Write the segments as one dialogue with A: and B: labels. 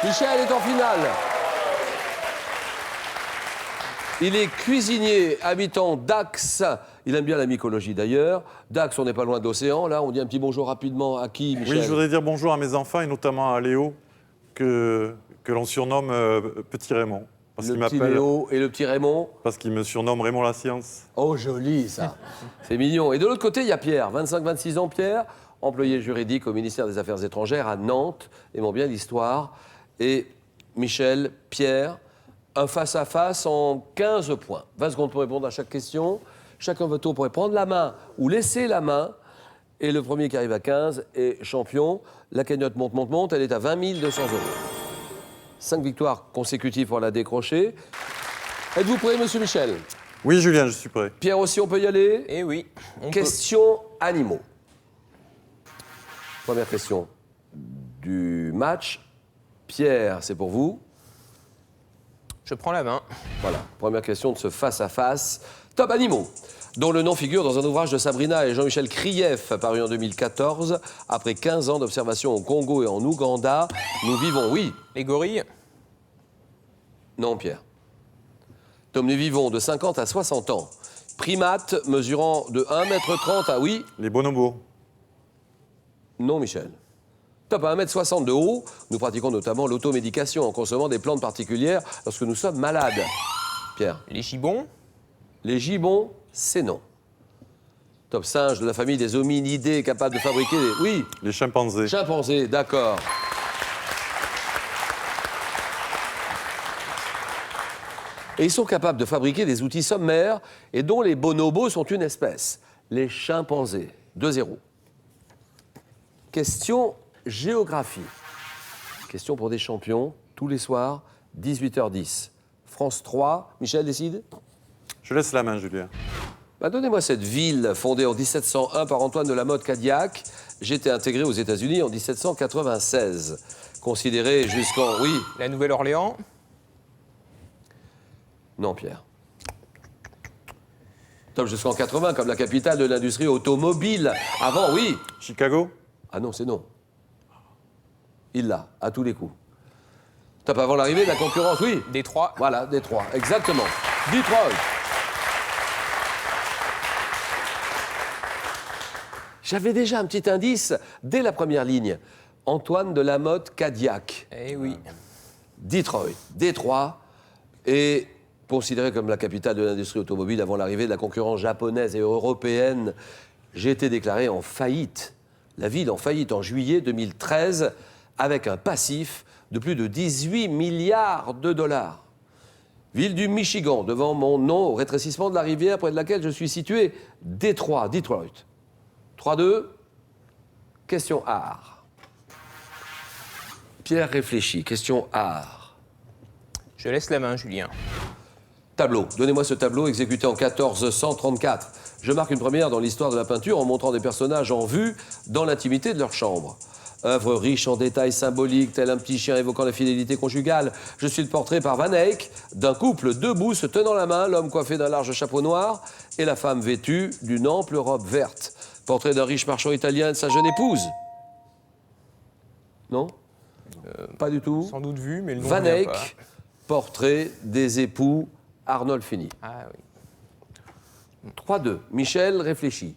A: Michel est en finale. Il est cuisinier, habitant d'Ax. Il aime bien la mycologie d'ailleurs. Dax, on n'est pas loin de l'océan. Là, on dit un petit bonjour rapidement à qui, Michel?
B: Oui, je voudrais dire bonjour à mes enfants et notamment à Léo, que l'on surnomme Petit Raymond. Parce
A: Le petit Léo et le petit Raymond.
B: Parce qu'il me surnomme Raymond la science.
A: Oh, joli ça. C'est mignon. Et de l'autre côté, il y a Pierre, 25-26 ans, Pierre, employé juridique au ministère des Affaires étrangères à Nantes. Aimons bien l'histoire. Et Michel, Pierre, un face-à-face en 15 points. 20 secondes pour répondre à chaque question. Chacun votre tour pourrait prendre la main ou laisser la main. Et le premier qui arrive à 15 est champion. La cagnotte monte. Elle est à 20 200 €. 5 victoires consécutives pour la décrocher. Êtes-vous prêt, monsieur Michel?
B: Oui, Julien, je suis prêt.
A: Pierre aussi, on peut y aller?
C: Eh oui, on
A: Question animaux. Première question du match. Pierre, c'est pour vous.
C: Je prends la main.
A: Voilà, première question de ce face-à-face. Top animaux, dont le nom figure dans un ouvrage de Sabrina et Jean-Michel Krief, paru en 2014. Après 15 ans d'observation au Congo et en Ouganda, nous vivons, oui.
C: Les gorilles?
A: Non, Pierre. Tom, nous vivons de 50 à 60 ans. Primates mesurant de 1,30 m à, oui.
B: Les bonobos.
A: Non, Michel. Top, à 1,60 m de haut, nous pratiquons notamment l'automédication en consommant des plantes particulières lorsque nous sommes malades. Pierre.
C: Les gibbons?
A: Les gibbons, c'est non. Top, singe de la famille des hominidés capables de fabriquer des... Oui.
B: Les chimpanzés.
A: Chimpanzés, d'accord. Et ils sont capables de fabriquer des outils sommaires et dont les bonobos sont une espèce. Les chimpanzés. 2-0. Question géographie. Question pour des champions, tous les soirs, 18h10. France 3. Michel décide?
B: Je laisse la main, Julien.
A: Bah, donnez-moi cette ville fondée en 1701 par Antoine de la Motte Cadillac. J'ai été intégré aux États-Unis en 1796. Considérée jusqu'en... Oui.
C: La Nouvelle-Orléans?
A: Non, Pierre. Top, jusqu'en 80, comme la capitale de l'industrie automobile. Avant, oui.
B: Chicago?
A: Ah non, c'est non. Il l'a, à tous les coups. Top, avant l'arrivée de la concurrence, oui.
C: Détroit?
A: Voilà, Détroit, exactement. Detroit. J'avais déjà un petit indice dès la première ligne. Antoine de la Motte Cadillac.
C: Eh oui.
A: Detroit, Détroit, est considéré comme la capitale de l'industrie automobile avant l'arrivée de la concurrence japonaise et européenne. J'ai été déclaré en faillite, la ville en faillite en juillet 2013, avec un passif de plus de 18 milliards de dollars. Ville du Michigan, devant mon nom au rétrécissement de la rivière près de laquelle je suis situé, Détroit, Detroit. 3-2, question art. Pierre réfléchit, question art.
C: Je laisse la main, Julien.
A: Tableau. Donnez-moi ce tableau exécuté en 1434. Je marque une première dans l'histoire de la peinture en montrant des personnages en vue dans l'intimité de leur chambre. Œuvre riche en détails symboliques, tel un petit chien évoquant la fidélité conjugale. Je suis le portrait par Van Eyck d'un couple debout se tenant la main, l'homme coiffé d'un large chapeau noir et la femme vêtue d'une ample robe verte. Portrait d'un riche marchand italien de sa jeune épouse. Non? Pas du tout.
C: Sans doute vu, mais le nom
A: Van
C: vient
A: Eyck,
C: pas.
A: portrait des époux Arnolfini.
C: Ah oui.
A: 3-2. Michel réfléchit.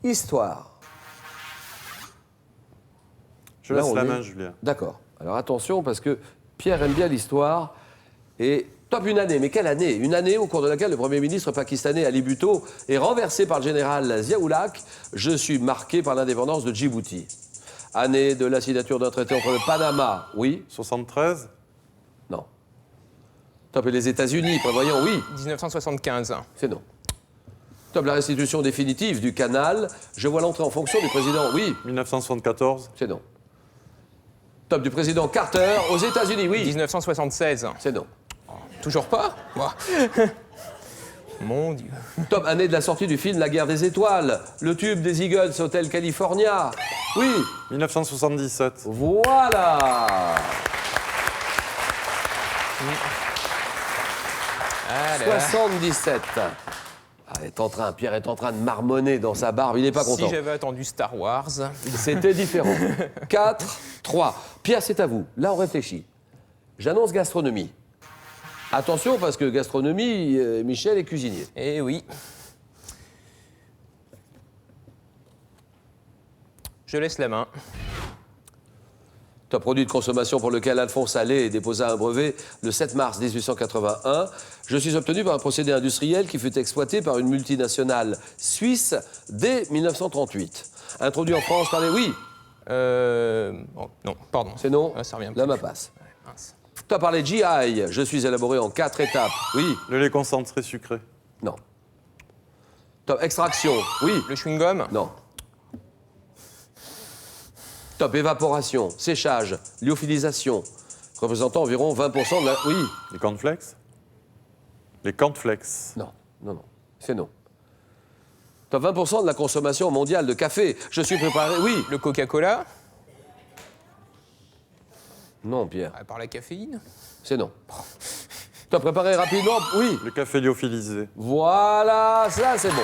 A: Histoire.
B: Je
A: Là,
B: laisse
A: on
B: la
A: est-
B: main, Julien.
A: D'accord. Alors attention, parce que Pierre aime bien l'histoire. Et top une année. Mais quelle année? Une année au cours de laquelle le Premier ministre pakistanais Ali Bhutto est renversé par le général Zia-ul-Haq. Je suis marqué par l'indépendance de Djibouti. Année de la signature d'un traité entre le Panama, oui?
B: 73?
A: Non. Top et les États-Unis, prévoyons, oui?
C: 1975.
A: C'est non. Top la restitution définitive du canal. Je vois l'entrée en fonction du président, oui?
B: 1974?
A: C'est non. Top du président Carter aux États-Unis, oui?
C: 1976.
A: C'est non.
C: Toujours pas? Ouah. Mon Dieu.
A: Top année de la sortie du film La Guerre des Étoiles. Le tube des Eagles, Hotel California. Oui,
B: 1977.
A: voilà.
C: Ah là là.
A: 77. Ah Pierre est en train de marmonner dans sa barbe, il n'est pas content.
C: Si j'avais attendu Star Wars.
A: C'était différent. 4, 3. Pierre, c'est à vous. Là, on réfléchit. J'annonce gastronomie. Attention, parce que gastronomie, Michel est cuisinier.
C: Eh oui. Je laisse la main.
A: Top produit de consommation pour lequel Alphonse Allais déposa un brevet le 7 mars 1881. Je suis obtenu par un procédé industriel qui fut exploité par une multinationale suisse dès 1938. Introduit en France par les... Oui,
C: Oh, non, pardon.
A: c'est non.
C: Ah, ça revient
A: Là,
C: plus.
A: ma passe.
C: Ouais, mince.
A: Top par les GI. Je suis élaboré en 4 étapes. Oui,
B: Le lait concentré sucré.
A: non. Top extraction. Oui,
C: Le chewing-gum.
A: non. Top évaporation, séchage, lyophilisation, représentant environ 20% de la... Oui,
B: Les cornflakes. Les cornflakes.
A: non, c'est non. Top 20% de la consommation mondiale de café. Je suis préparé... Oui,
C: Le Coca-Cola.
A: non, Pierre,
C: Par la caféine.
A: c'est non. Top préparé rapidement. Oui,
B: Le café lyophilisé.
A: voilà, ça c'est bon.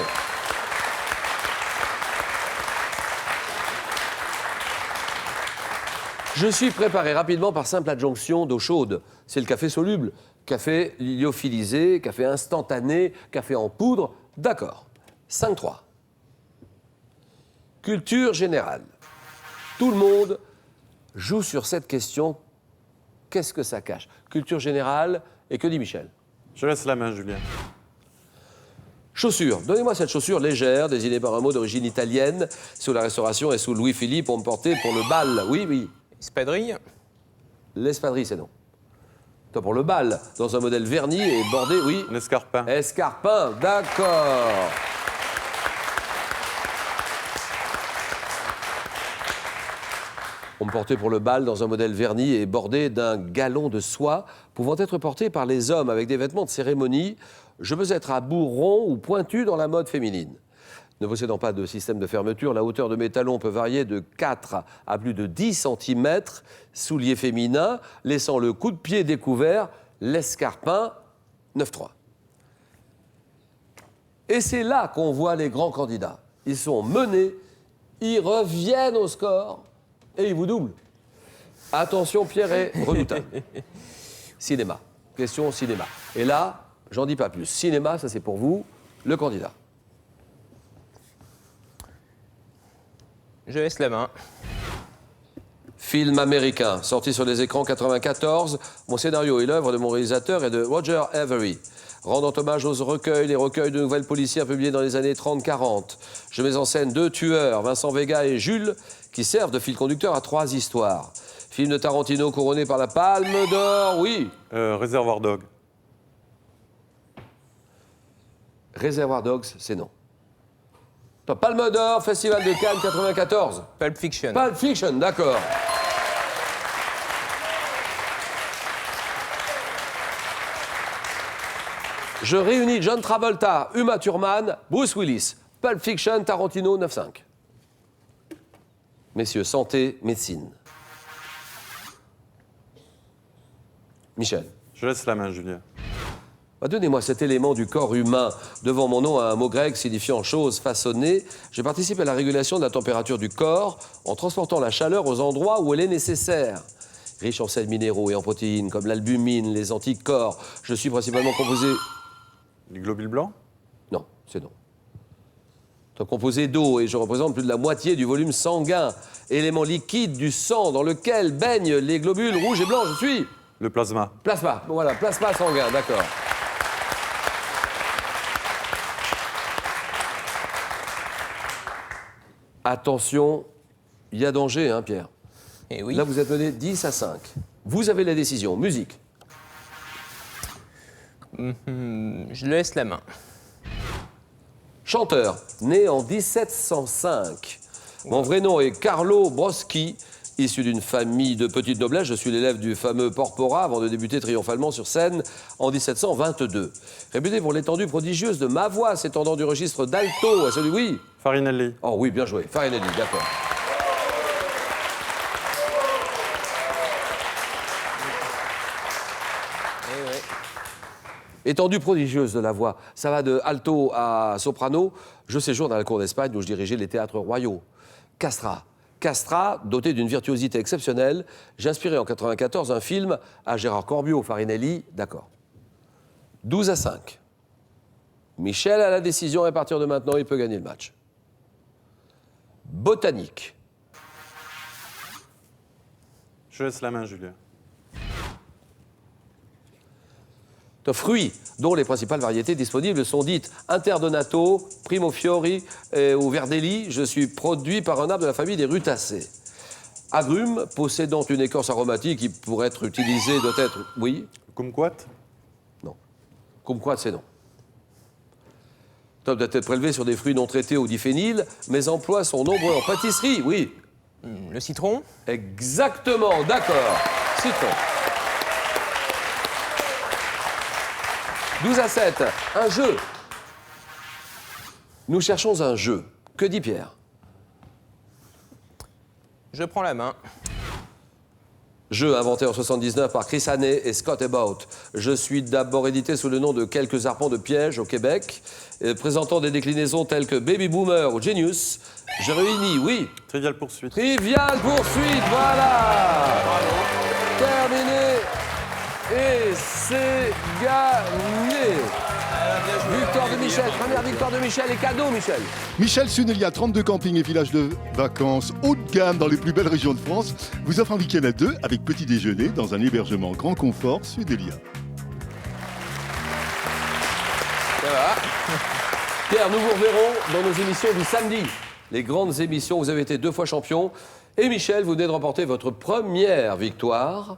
A: Je suis préparé rapidement par simple adjonction d'eau chaude. C'est le café soluble, café lyophilisé, café instantané, café en poudre. D'accord. 5-3. Culture générale. Tout le monde joue sur cette question. Qu'est-ce que ça cache? Culture générale, et que dit Michel?
B: Je laisse la main, Julien.
A: Chaussures. Donnez-moi cette chaussure légère, désignée par un mot d'origine italienne, sous la Restauration et sous Louis-Philippe, on me portait pour le bal. Oui, oui.
C: Espadrille.
A: L'espadrille, c'est non. Toi, pour le bal, dans un modèle verni et bordé, oui.
B: Un escarpin.
A: Escarpin, d'accord. On me portait pour le bal dans un modèle verni et bordé d'un galon de soie, pouvant être porté par les hommes avec des vêtements de cérémonie. Je veux être à bout rond ou pointu dans la mode féminine. Ne possédant pas de système de fermeture, la hauteur de mes talons peut varier de 4 à plus de 10 cm. Souliers féminins, laissant le coup de pied découvert, l'escarpin 9-3. Et c'est là qu'on voit les grands candidats. Ils sont menés, ils reviennent au score et ils vous doublent. Attention, Pierre est redoutable. Cinéma. Question cinéma. Et là, j'en dis pas plus. Cinéma, ça c'est pour vous, le candidat.
C: Je laisse la main.
A: Film américain, sorti sur les écrans 94. Mon scénario est l'œuvre de mon réalisateur et de Roger Avery. Rendant hommage aux recueils, les recueils de nouvelles policières publiés dans les années 30-40. Je mets en scène 2 tueurs, Vincent Vega et Jules, qui servent de fil conducteur à 3 histoires. Film de Tarantino couronné par la Palme d'Or, oui.
B: Réservoir Dog.
A: Réservoir Dogs, c'est non. Palme d'Or, Festival de Cannes 94.
C: Pulp Fiction.
A: Pulp Fiction, d'accord. Je réunis John Travolta, Uma Thurman, Bruce Willis. Pulp Fiction, Tarantino 9-5. Messieurs, santé, médecine. Michel.
B: Je laisse la main, Julien.
A: Donnez-moi cet élément du corps humain. Devant mon nom, un mot grec signifiant chose façonnée. Je participe à la régulation de la température du corps en transportant la chaleur aux endroits où elle est nécessaire. Riche en sels minéraux et en protéines comme l'albumine, les anticorps. Je suis principalement composé...
B: Les globules blancs.
A: Non, c'est non. Je suis composé d'eau et je représente plus de la moitié du volume sanguin. Élément liquide du sang dans lequel baignent les globules rouges et blancs. Je suis...
B: Le plasma.
A: Plasma. Bon, voilà, plasma sanguin, d'accord. Attention, il y a danger, hein, Pierre.
C: Eh oui.
A: Là, vous êtes mené 10-5. Vous avez la décision. Musique.
C: Je laisse la main.
A: Chanteur, né en 1705. Mon vrai nom est Carlo Broschi. Issu d'une famille de petite noblesse, je suis l'élève du fameux Porpora avant de débuter triomphalement sur scène en 1722. Réputé pour l'étendue prodigieuse de ma voix, s'étendant du registre d'alto à celui, oui.
B: Farinelli.
A: Oh oui, bien joué. Farinelli, d'accord. Étendue prodigieuse de la voix. Ça va de alto à soprano. Je séjourne dans la cour d'Espagne où je dirigeais les théâtres royaux. Castra. Castra, doté d'une virtuosité exceptionnelle, j'ai inspiré en 1994 un film à Gérard Corbiot, Farinelli, d'accord. 12 à 5. Michel a la décision et à partir de maintenant, il peut gagner le match. Botanique.
B: Je laisse la main, Julien.
A: Fruits, dont les principales variétés disponibles sont dites Interdonato, Primo Fiori ou Verdelli. Je suis produit par un arbre de la famille des rutacées. Agrumes, possédant une écorce aromatique qui pourrait être utilisée, doit être... Oui?
B: Kumquat?
A: Non. Kumquat, c'est non. Doit être prélevé sur des fruits non traités au diphényl. Mes emplois sont nombreux en pâtisserie, oui.
C: Le citron.
A: Exactement, d'accord. Citron. 12 à 7, un jeu. Nous cherchons un jeu. Que dit Pierre?
C: Je prends la main.
A: Jeu inventé en 79 par Chris Hannay et Scott About. Je suis d'abord édité sous le nom de Quelques arpents de piège au Québec, présentant des déclinaisons telles que Baby Boomer ou Genius. Je réunis, oui.
B: Trivial poursuite.
A: Trivial poursuite, voilà. Terminé. Et c'est gagné. Victoire de Michel, première victoire de Michel et cadeau, Michel.
D: Michel Sunelia, 32 campings et villages de vacances haut de gamme dans les plus belles régions de France, vous offre un week-end à 2 avec petit déjeuner dans un hébergement grand confort Sunelia.
A: Ça va. Pierre, nous vous reverrons dans nos émissions du samedi. Les grandes émissions, vous avez été 2 fois champion. Et Michel, vous venez de remporter votre première victoire.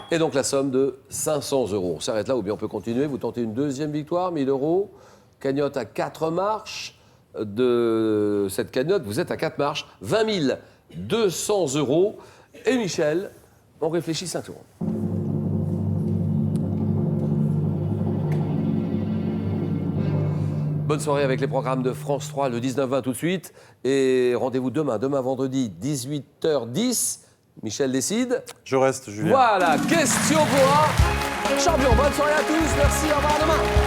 A: Et donc la somme de 500 €. On s'arrête là ou bien on peut continuer. Vous tentez une deuxième victoire, 1000 €. Cagnotte à 4 marches. De cette cagnotte, vous êtes à 4 marches. 20 200 €. Et Michel, on réfléchit 5 secondes. Bonne soirée avec les programmes de France 3, le 19-20 tout de suite. Et rendez-vous demain vendredi, 18h10. Michel décide.
B: Je reste, Julien.
A: Voilà, question pour un champion. Bonne soirée à tous. Merci, au revoir demain.